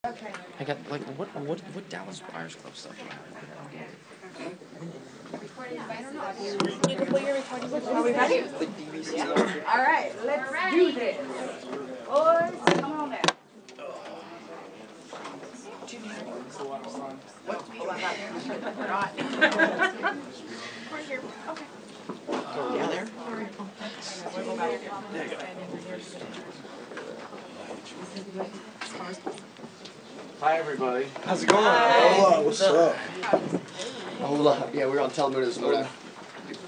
Okay. I got like what Dallas Buyers Club stuff do I have? I don't know. You can put your recording. Are we ready? All right, let's do this. Boys, come on back. What? Oh, I got there. Right here. Okay. Yeah, there. Hi everybody. How's it going? Hola, what's up? Hola. Yeah, we're on telemundo this morning.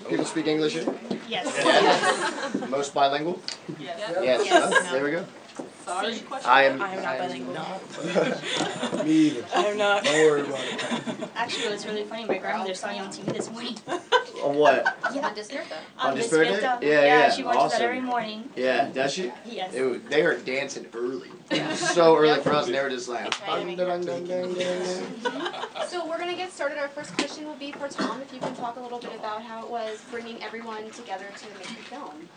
People speak English here? Yes. Yes. Most bilingual? Yes. Yes. Yes. There we go. Sorry. I am not bilingual. Me either. I am not. Don't worry about it. Actually, it was really funny. My grandmother saw you on TV this morning. On what? Yeah. On Despierta. On Despierta? Yeah, she watches awesome. that every morning. Yeah, does she? Yes. They were dancing early. So early for us, and they were just like. So we're going to get started. Our first question will be for Tom, if you can talk a little bit about how it was bringing everyone together to make the film.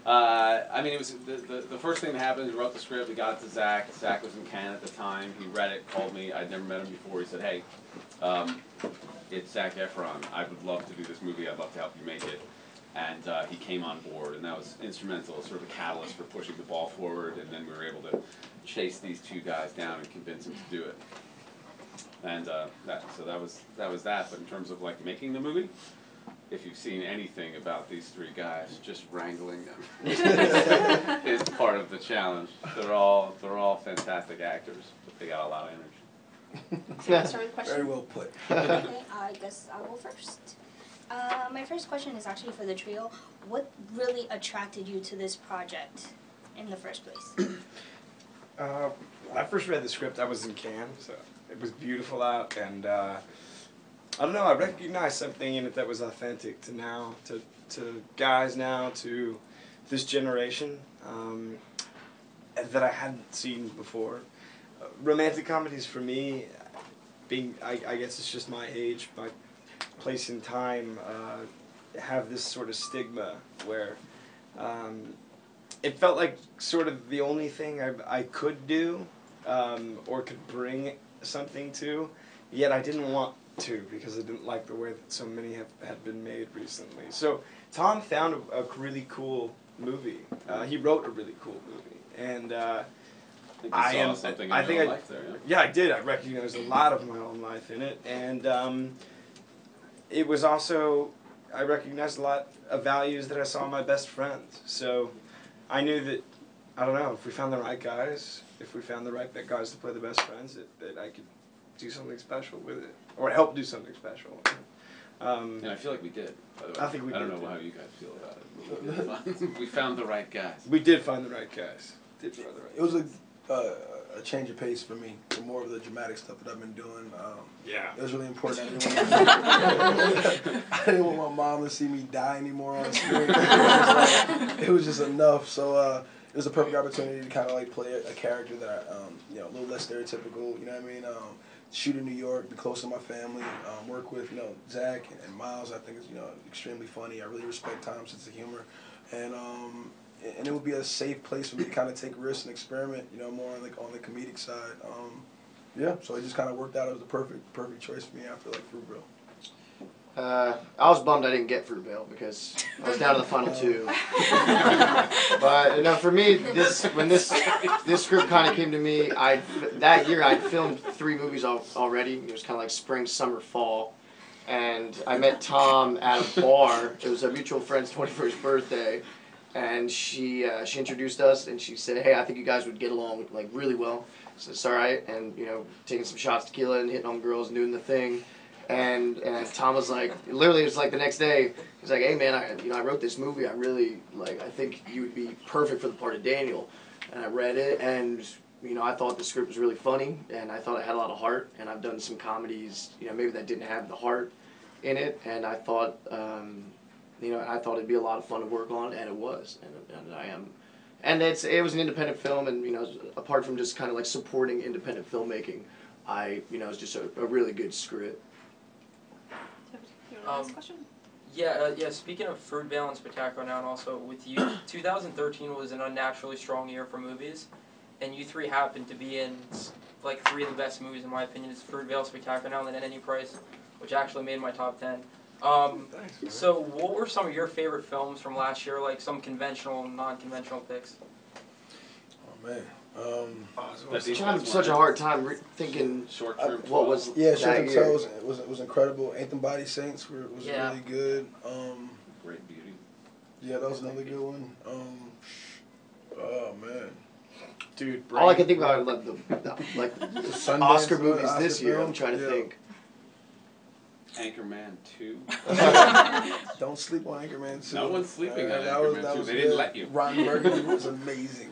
I mean, it was the first thing that happened. We wrote the script. We got it to Zach. Zach was in Canada at the time. He read it, called me. I'd never met him before. He said, "Hey, it's Zac Efron. I would love to do this movie. I'd love to help you make it." And he came on board, and that was instrumental, sort of a catalyst for pushing the ball forward. And then we were able to chase these two guys down and convince them to do it. And that was that. But in terms of like making the movie, if you've seen anything about these three guys, just wrangling them is part of the challenge. They're all fantastic actors, but they got a lot of energy. So you want to start with the question? Very well put. Okay, I guess I'll go first. My first question is actually for the trio. What really attracted you to this project in the first place? When I first read the script, I was in Cannes, so it was beautiful out, and I don't know, I recognized something in it that was authentic to guys now, to this generation, that I hadn't seen before. Romantic comedies for me, I guess it's just my age, my place in time, have this sort of stigma where it felt like sort of the only thing I could do, or could bring something to, yet I didn't want to, because I didn't like the way that so many had been made recently. So Tom found a really cool movie. He wrote a really cool movie, and I think I did. I recognized a lot of my own life in it, and it was also, I recognized a lot of values that I saw in my best friends. So I knew that, I don't know, if we found the right guys, if we found the right guys to play the best friends, that I could do something special with it, or help do something special. And I feel like we did, by the way. I think we did. I don't know how you guys feel about it. We found the right guys. We did find the right guys. It was a change of pace for me, for more of the dramatic stuff that I've been doing. Yeah. It was really important. I didn't want my mom to see me die anymore on screen. It was just enough. So it was a perfect opportunity to kind of like play a character that I, a little less stereotypical. You know what I mean? Shoot in New York, be close to my family, work with Zach and Miles. I think is extremely funny. I really respect Tom's sense of humor, and it would be a safe place for me to kind of take risks and experiment. More on the comedic side. Yeah, so it just kind of worked out. It was the perfect choice for me after Fruitvale. I was bummed I didn't get Fruitvale because I was down to the final two. But for me, when this script kind of came to me, that year I'd filmed 3 movies already. It was kind of like spring, summer, fall, and I met Tom at a bar. It was a mutual friend's 21st birthday, and she introduced us, and she said, "Hey, I think you guys would get along really well." So it's all right, and taking some shots tequila and hitting on girls and doing the thing. And Tom was like, literally, it was like the next day. He's like, "Hey man, I wrote this movie. I really I think you would be perfect for the part of Daniel." And I read it, and I thought the script was really funny, and I thought it had a lot of heart. And I've done some comedies, maybe that didn't have the heart in it, and I thought, I thought it'd be a lot of fun to work on, and it was, and I am. And it was an independent film, and apart from just kind of supporting independent filmmaking, it was just a really good script. Question? Yeah. Speaking of Fruitvale and Spectacular Now, and also with you, 2013 was an unnaturally strong year for movies, and you three happen to be in like 3 of the best movies in my opinion. It's Fruitvale, Spectacular Now, and then At Any Price, which actually made my top 10. So what were some of your favorite films from last year, like some conventional and non-conventional picks? Oh man. I'm having such a hard time thinking Short Term what was Yeah, that Short year. Term was incredible. Anthem Body Saints was Yeah. really good. Great Beauty. Yeah, that was another good one. Oh man. Dude, All I can think about are like the Sundance, Oscar movies Oscar this year. I'm film. trying to Yeah. think. Anchorman 2. Don't sleep on Anchorman 2. No one's sleeping on that was- Anchorman that 2. was They didn't good. let you. Ron Burgundy was amazing.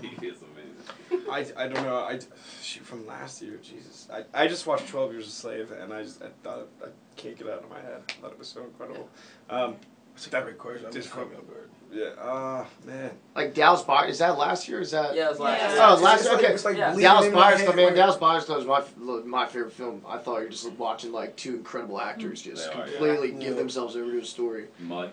He is amazing. I don't know. Shoot, from last year, Jesus. I just watched 12 Years a Slave, and I thought I can't get it out of my head. I thought it was so incredible. That's a great question. I'm Just just from- fucking up. Yeah. Man. Like Dallas Buyers, is that last year? Or is that? Yeah, it was last year. Oh, last year. Okay. It's like Yeah. bleeding Dallas in my Buyers head. Club, man. Wait. Dallas Buyers Club was my favorite film. I thought you were just watching like 2 incredible actors just They are, yeah. completely Yeah. give themselves over to a story. Mud.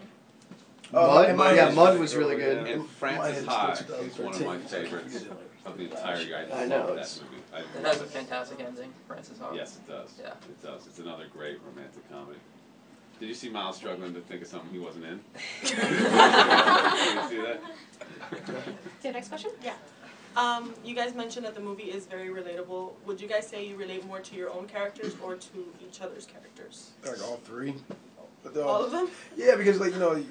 Mud, in my yeah, head- Mud was really good. And My Francis head High is still is one of my 2013. favorites of the entire year. I know, love it's- that movie. It has a fantastic ending, Francis Hawk. Yes, it does. Yeah. It does. It's another great romantic comedy. Did you see Miles struggling to think of something he wasn't in? Did you see that? Okay, next question? Yeah. You guys mentioned that the movie is very relatable. Would you guys say you relate more to your own characters or to each other's characters? Like all three. But All of them? Yeah, because like you know,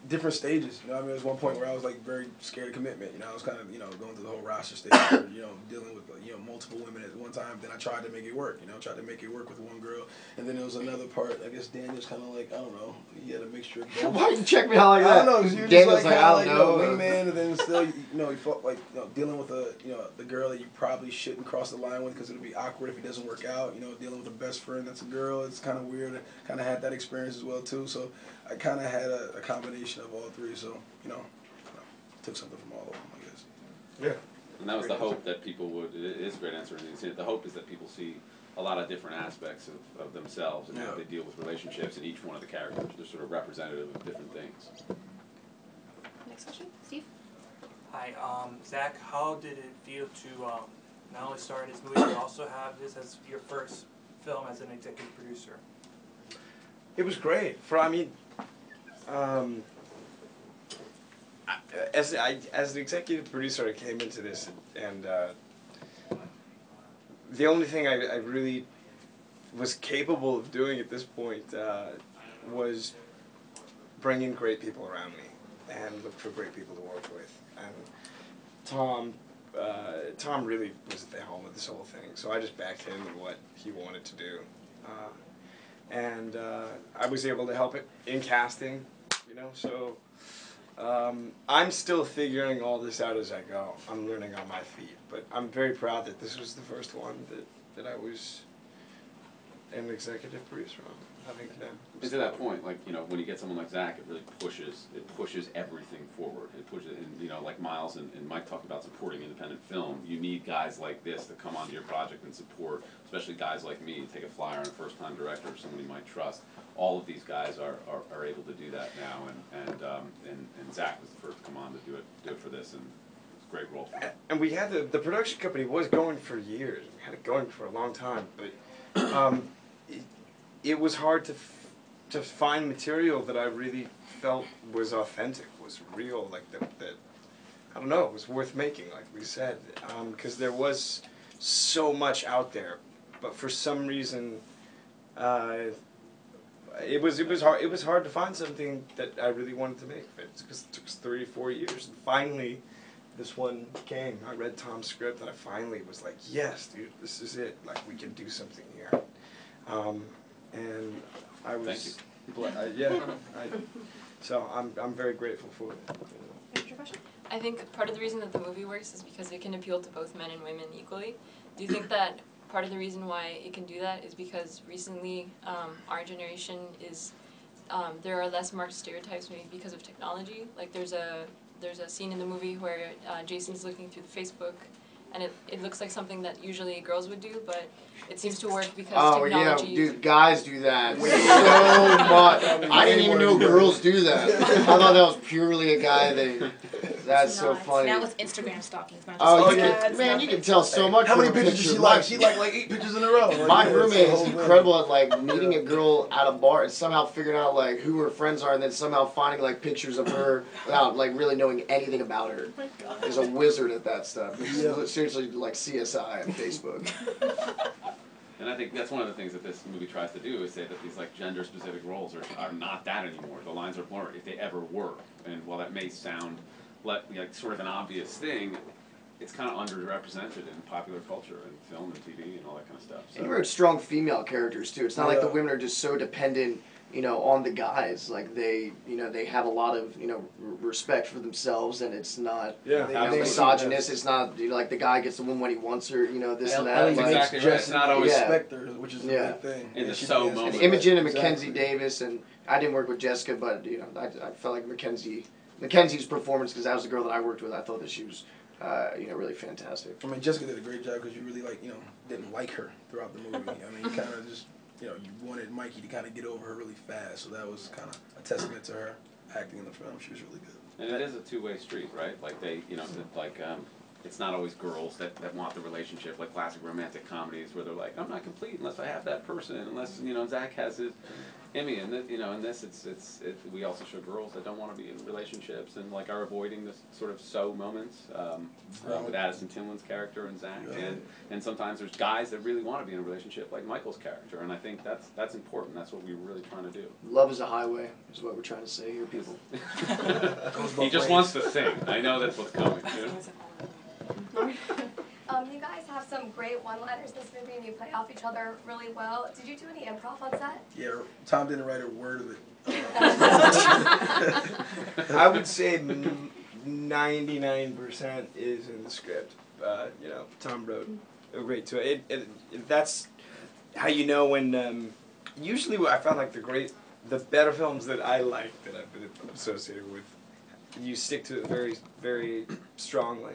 different stages. You know, what I mean, there was one point where I was like very scared of commitment. You know, I was kind of going through the whole roster stage, where, dealing with multiple women at one time. Then I tried to make it work. Tried to make it work with one girl, and then there was another part. I guess Daniel's kind of like I don't know. He had a mixture of both. Why you check me out like I that? don't know. 'Cause you were Daniel's just like, kinda I don't know. wingman, and then still, he felt like dealing with the girl that you probably shouldn't cross the line with because it'll be awkward if it doesn't work out. Dealing with a best friend that's a girl, it's kind of weird. I kind of had that experience as well too. So I kind of had a combination of all three. So took something from all of them, I guess. Yeah. And that was the hope that people would. It is a great answer. The hope is that people see a lot of different aspects of themselves and how they deal with relationships, and each one of the characters. They're sort of representative of different things. Next question? Steve? Hi, Zach, how did it feel to not only star in this movie, but also have this as your first film as an executive producer? It was great. As an executive producer, I came into this, and the only thing I really was capable of doing at this point was bringing great people around me and look for great people to work with. And Tom really was at the helm of this whole thing, so I just backed him in what he wanted to do. And I was able to help it in casting, so I'm still figuring all this out as I go. I'm learning on my feet, but I'm very proud that this was the first one that I was an executive producer on. I think that. And to that point, like when you get someone like Zach, it really pushes everything forward. It pushes, and like Miles and Mike talked about supporting independent film. You need guys like this to come onto your project and support, especially guys like me, take a flyer on a first-time director or someone you might trust. All of these guys are able to do that now, and Zach was the first to come on to do it for this, and it's a great role for him. And we had the production company was going for years. We had it going for a long time, but it was hard to find material that I really felt was authentic, was real, like that I don't know, it was worth making, like we said, because there was so much out there, but for some reason, it was hard to find something that I really wanted to make. It took us 3 or 4 years, and finally, this one came. I read Tom's script, and I finally was like, yes, dude, this is it. Like, we can do something here. And I was, so I'm very grateful for it. I think part of the reason that the movie works is because it can appeal to both men and women equally. Do you think that part of the reason why it can do that is because recently our generation is, there are less marked stereotypes maybe because of technology? Like there's a scene in the movie where Jason's looking through the Facebook, and it looks like something that usually girls would do, but it seems to work because technology... Yeah, dude, guys do that so much. I didn't even know girls do that. I thought that was purely a guy thing. That's It's so not. funny. Now it's Instagram stalking. It's not just Oh, Facebook. yeah, man, you can tell so much. How from many a pictures picture does she of like? Mike. She like 8 pictures in a row. Like, My yeah, roommate it's the is whole thing. incredible at like meeting a girl at a bar and somehow figuring out like who her friends are and then somehow finding like pictures of her without like really knowing anything about her. Oh my God. He's a wizard at that stuff. He's Yeah. seriously like CSI on Facebook. And I think that's one of the things that this movie tries to do is say that these like gender-specific roles are not that anymore. The lines are blurred, if they ever were. And while that may sound like sort of an obvious thing, it's kind of underrepresented in popular culture and film and TV and all that kind of stuff. So. And you wrote strong female characters too. It's not like the Yeah. women are just so dependent, on the guys. Like they have a lot of, respect for themselves, and it's not, Yeah. misogynist. It's not, like the guy gets the woman when he wants her, this and that. Ellie's Like, exactly right. It's not always respect her, which is a Yeah. big thing. In the she so dance. moment. And Imogen and Exactly. Mackenzie Davis, and I didn't work with Jessica, but I felt like Mackenzie's performance, because that was the girl that I worked with. I thought that she was, really fantastic. I mean, Jessica did a great job because you really didn't like her throughout the movie. I mean, you kind of just, you wanted Mikey to kind of get over her really fast. So that was kind of a testament to her acting in the film. She was really good. And it is a two-way street, right? Like they, it's not always girls that want the relationship, like classic romantic comedies where they're like, I'm not complete unless I have that person, unless Zach has his Emmy, and in this we also show girls that don't want to be in relationships and like are avoiding this sort of moments with Addison Timlin's character and Zach, and sometimes there's guys that really want to be in a relationship, like Michael's character, and I think that's important. That's what we're really trying to do. Love is a highway, is what we're trying to say here, people. He just wants to sing. I know that's what's coming. You guys have some great one-liners in this movie, and you play off each other really well. Did you do any improv on set? Yeah, Tom didn't write a word of it. I would say 99% is in the script. Tom wrote a great to it. That's how you know when. Usually, what I found like the better films that I like that I've been associated with, you stick to it very, very strongly.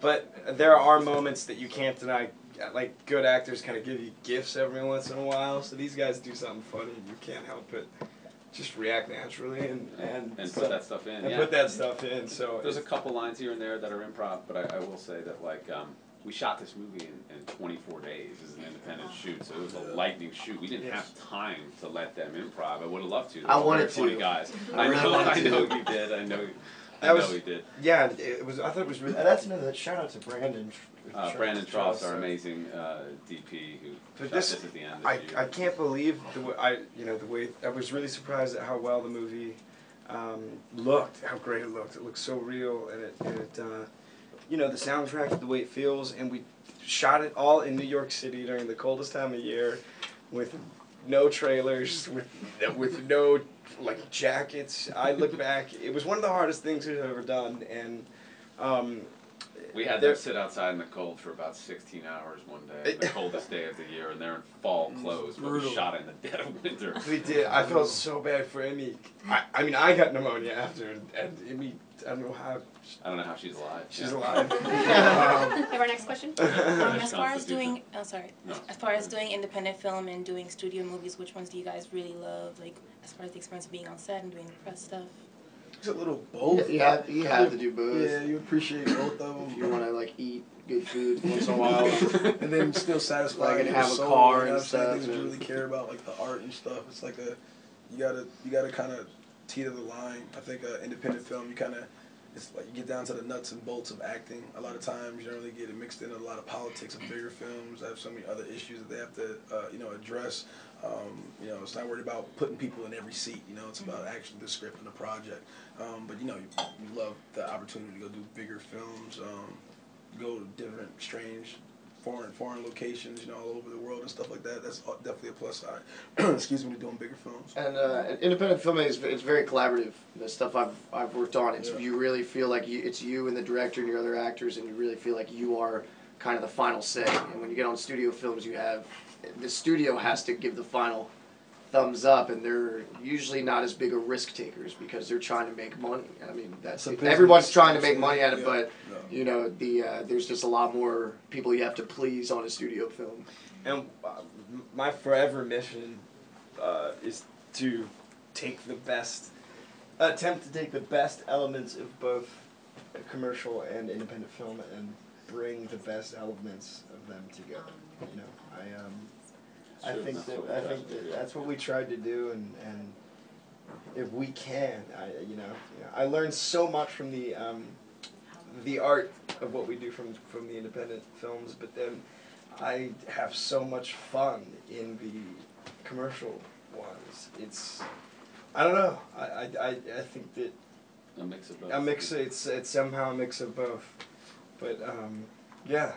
But there are moments that you can't deny. Like good actors kind of give you gifts every once in a while. So these guys do something funny, and you can't help it. Just react naturally and put that stuff in. And put that stuff in. So there's a couple lines here and there that are improv, but I will say that we shot this movie in 24 days as an independent shoot, so it was a lightning shoot. We didn't have time to let them improv. I would have loved to. I wanted to. 20 to. guys. I know you did. I know he did. Yeah, it was. I thought it was really. That's another shout out to Brandon. Brandon Tross, our amazing DP, who shot this at the end. I can't believe the way I was really surprised at how well the movie looked, how great it looked. It looked so real, and it the soundtrack, the way it feels, and we shot it all in New York City during the coldest time of year, with no trailers, with no jackets. I look back, it was one of the hardest things we've ever done, and we had them sit outside in the cold for about 16 hours one day, the coldest day of the year, and they're in fall clothes, but we shot it in the dead of winter. We did. I felt so bad for Emmy. I mean, I got pneumonia after, and Emmy, I don't know how she's alive. She's alive. Have our next question. As far as doing, as far as doing independent film and doing studio movies, which ones do you guys really love? Like, as far as the experience of being on set and doing the press stuff. It's a little both. You have to do both. Yeah, you appreciate both of them. If you want to eat good food once in a while, and then still satisfied. And have a car and stuff. Things that you really care about, like the art and stuff. It's like you gotta kind of teeter the line. I think independent film, it's like you get down to the nuts and bolts of acting. A lot of times you don't really get it mixed in a lot of politics of bigger films. They have so many other issues that they have to address. It's not worried about putting people in every seat. It's about actually the script and the project. But you love the opportunity to go do bigger films, go to different, strange, foreign locations, all over the world and stuff like that. That's definitely a plus side. Excuse me, to doing bigger films. And independent filmmaking it's very collaborative. The stuff I've worked on, you really feel like it's you and the director and your other actors, and you really feel like you are kind of the final say. And when you get on studio films, the studio has to give the final thumbs up, and they're usually not as big a risk takers because they're trying to make money. I mean, everyone's trying to make money at it, but there's just a lot more people you have to please on a studio film. And my forever mission is to attempt to take the best elements of both commercial and independent film and bring the best elements of them together. You know, I think that's what we tried to do, and if we can, I learned so much from the art of what we do from the independent films, but then I have so much fun in the commercial ones. It's, I don't know. I think that a mix of both. It's somehow a mix of both. But yeah,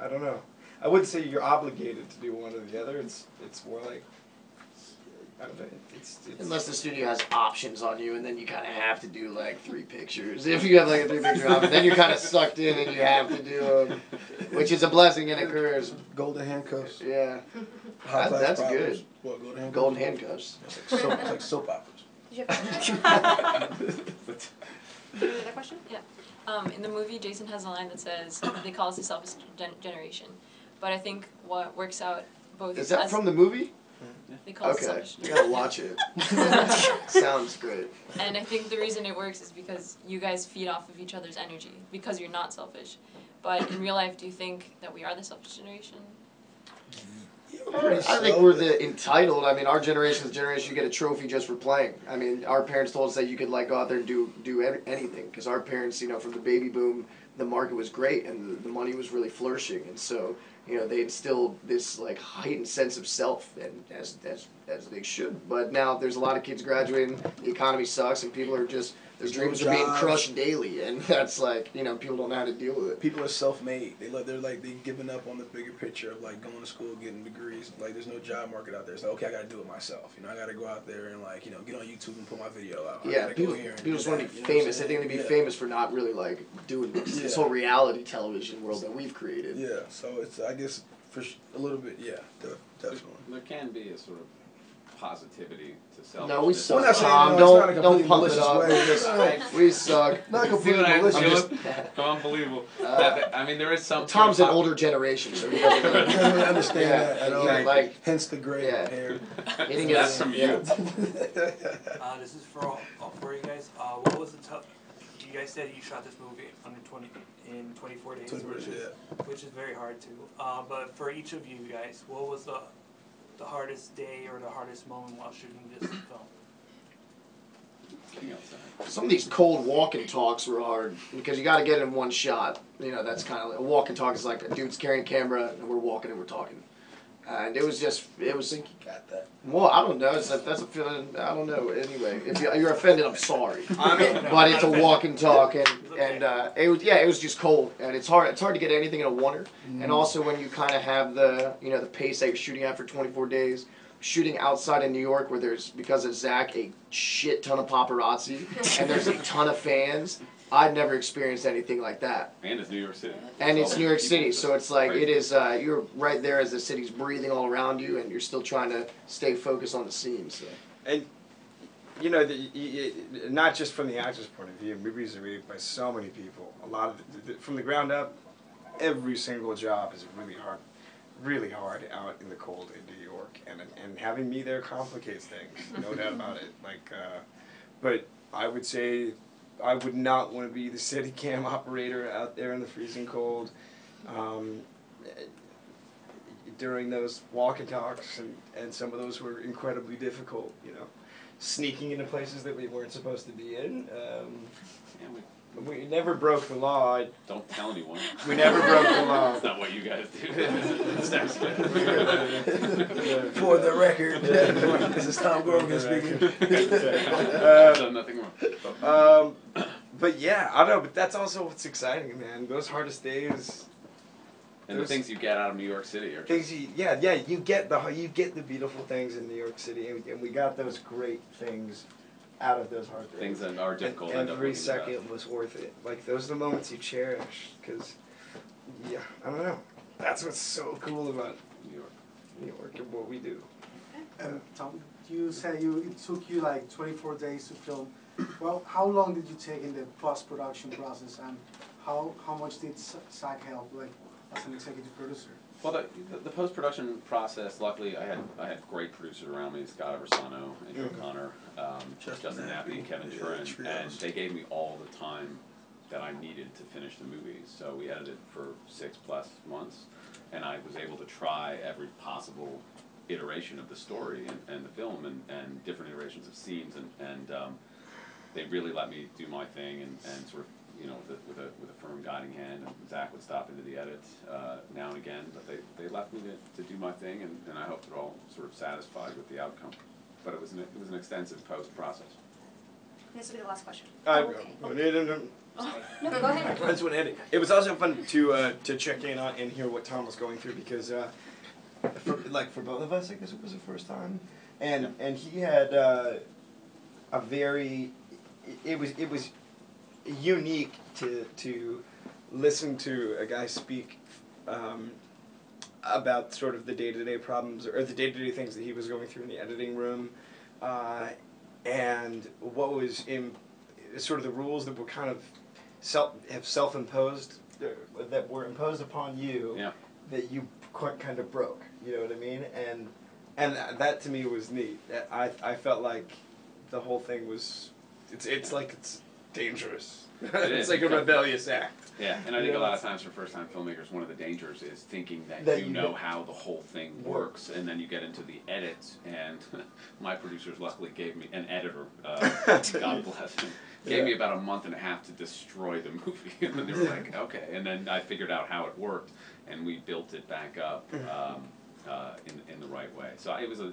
I don't know. I wouldn't say you're obligated to do one or the other. It's more like, I don't know. It's unless the studio has options on you, and then you kind of have to do like 3 pictures. If you have like a 3-picture option, then you're kind of sucked in, and you have to do them, which is a blessing and a curse. Golden handcuffs. Yeah, that's good. What, golden handcuffs? Golden handcuffs. It's like soap operas. Did you have another question? Yeah. In the movie, Jason has a line that says, they call us the selfish generation. But I think what works out both Is that from the movie? They call us the Okay, selfish you gotta watch it. Sounds good. And I think the reason it works is because you guys feed off of each other's energy, because you're not selfish. But in real life, do you think that we are the selfish generation? I think we're the entitled. I mean, our generation's generation, you get a trophy just for playing. I mean, our parents told us that you could like go out there and do anything, because our parents, you know, from the baby boom, the market was great and the money was really flourishing, and so, you know, they instilled this like heightened sense of self, and as they should. But now there's a lot of kids graduating, the economy sucks, and people are just, their dreams are being crushed daily, and that's like, you know, people don't know how to deal with it. People are self-made. They're giving up on the bigger picture of like going to school, getting degrees. Like there's no job market out there. It's like, okay, I got to do it myself. You know, I got to go out there and like, you know, get on YouTube and put my video out. Yeah, people just want to be famous. They think to be famous for not really like doing this whole reality television world that we've created. Yeah, so it's, I guess, for a little bit, yeah, definitely. There can be a sort of positivity to self. No, we suck. Well, Tom, don't pump it up. We suck. Not completely malicious. Unbelievable. I mean, there is some. Tom's an older generation, so he doesn't really understand that at all. Like, hence the gray hair. That's from you. This is for you guys. What was the tough? You guys said you shot this movie in 24 days, which is very hard to. But for each of you guys, what was the hardest day or the hardest moment while shooting this film? Some of these cold walk and talks were hard because you got to get in one shot. You know, that's kind of like, a walk and talk is like a dude's carrying a camera and we're walking and we're talking. And it was. I think you got that. Well, I don't know. That's a feeling. I don't know. Anyway, if you're offended, I'm sorry. But it's a walk and talk, and it was just cold, and it's hard. It's hard to get anything in a oneer, and also when you kind of have the pace that you're shooting at for 24 days. Shooting outside of New York, where there's, because of Zach, a shit ton of paparazzi, and there's a ton of fans. I've never experienced anything like that. And it's New York City. And it's New York City, so it's like, it is, you're right there as the city's breathing all around you, and you're still trying to stay focused on the scene. So. And, you know, not just from the actor's point of view, movies are made by so many people. A lot of, from the ground up, every single job is really hard out in the cold in New York. And having me there complicates things, no doubt about it. Like, but I would say, I would not want to be the Steadicam operator out there in the freezing cold during those walk and talks, and some of those were incredibly difficult, you know, sneaking into places that we weren't supposed to be in. We never broke the law. Don't tell anyone. We never broke the law. That's not what you guys do. For the record, this is Tom Gormican speaking. Done nothing wrong. But yeah, I don't know. But that's also what's exciting, man. Those hardest days. And the things you get out of New York City are things you get the beautiful things in New York City, and we got those great things out of those hard things that are difficult. And every second was worth it. Like, those are the moments you cherish, because, yeah, I don't know. That's what's so cool about New York and what we do. And Tom, you said it took you like 24 days to film. Well, how long did you take in the post-production process, and how much did Zac help, like, as an executive producer? Well, the post-production process, luckily, I had great producers around me: Scott Aversano, Andrew O'Connor, Justin Nappy, Kevin Turin, and they gave me all the time that I needed to finish the movie. So we edited for 6+ months, and I was able to try every possible iteration of the story and the film and different iterations of scenes, and they really let me do my thing and sort of, you know, with a firm guiding hand. And Zach would stop into the edit now and again, but they left me to do my thing, and I hope they're all sort of satisfied with the outcome. But it was an extensive post process. This will be the last question. No, No, go ahead. That's what ended. It was also fun to check in on and hear what Tom was going through, because for both of us, I guess it was the first time, and he had a very, it was unique to listen to a guy speak about sort of the day-to-day problems or the day-to-day things that he was going through in the editing room, and what was in sort of the rules that were kind of self-imposed, that were imposed upon you, yeah, that you kind of broke. You know what I mean? And that to me was neat. I felt like the whole thing was, it's like it's dangerous. It's like a rebellious act. Yeah, and I think a lot of times for first-time filmmakers, one of the dangers is thinking that you know how the whole thing works, and then you get into the edits, and my producers luckily gave me, an editor, God bless him, gave me about a month and a half to destroy the movie, and then they were like, okay, and then I figured out how it worked, and we built it back up in the right way. So it was a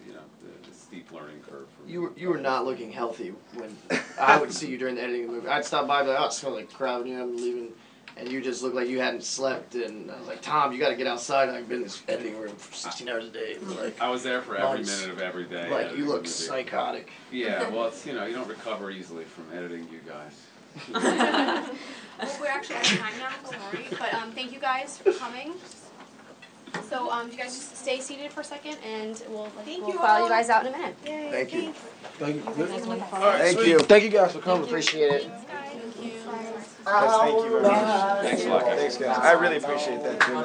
you know, a steep learning curve for me. You were not looking healthy when I would see you during the editing of the movie. I'd stop by and be like, oh, it smells like crap, and I'm leaving, and you just looked like you hadn't slept, and I was like, Tom, you got to get outside. I've been in this editing room for 16 hours a day. Like, I was there for every minute of every day. Like, you look psychotic. Yeah, well, it's, you know, you don't recover easily from editing, you guys. Well, we're actually out of time now, sorry, but thank you guys for coming. So if you guys just stay seated for a second, and we'll file you guys out in a minute. Yay, Thank you. Thank you. Thank you. Thank you guys for coming. Appreciate it. Thank you. Guys, thank you very much. Thanks a lot, guys. Thanks, guys. I really appreciate that, too.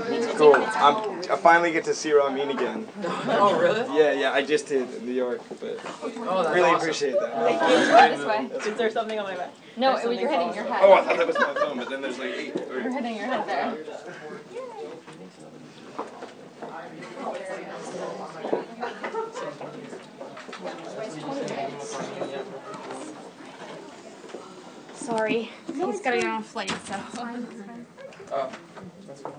Thank you. Cool. I finally get to see Ramin again. Oh, really? Yeah, I just did in New York, but that's really awesome. appreciate that. Thank you. This way. Is there something on my back? No, you're hitting your head. Oh, I thought that was my phone, but then there's like 8. You're hitting your head there. Sorry, he's got to get on a flight, so. Oh, that's fine.